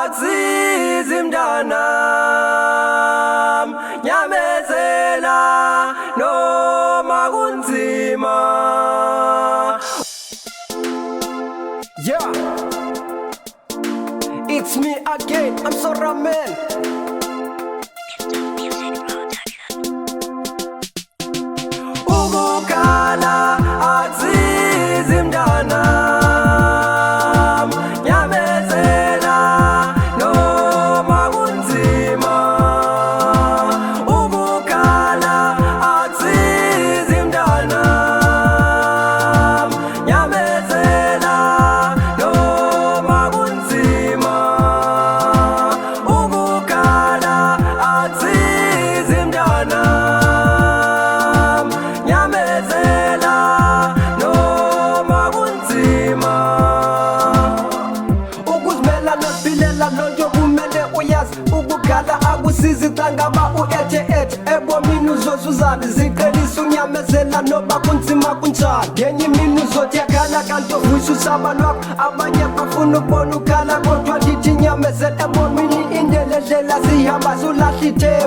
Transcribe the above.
azizi mntanam nyamezela noma kunzima. Yeah, it's me again, I'm sorry man. Ukukhala azizi mntanam nyamezela noma kunzima. Ukukhala azizi mntanam nyamezela noma kunzima. Ukukhala azizi mntanam nyamezela noma kunzima. Ukuzimela nosilela lonto kumele uyazi. Ukukhala akusizi cangaba u-ethe-ethe ebomini uzozuzana ziqhelisa unyamezela noba kunzima kunjani. Ngenye imini uzothi yakhala kanti ovuyisa usaba lwakho. Abanye bafuna ukubona ukhala kodwa lithi nyamezela ebomini indeledlela zihamba zulahla ithemba.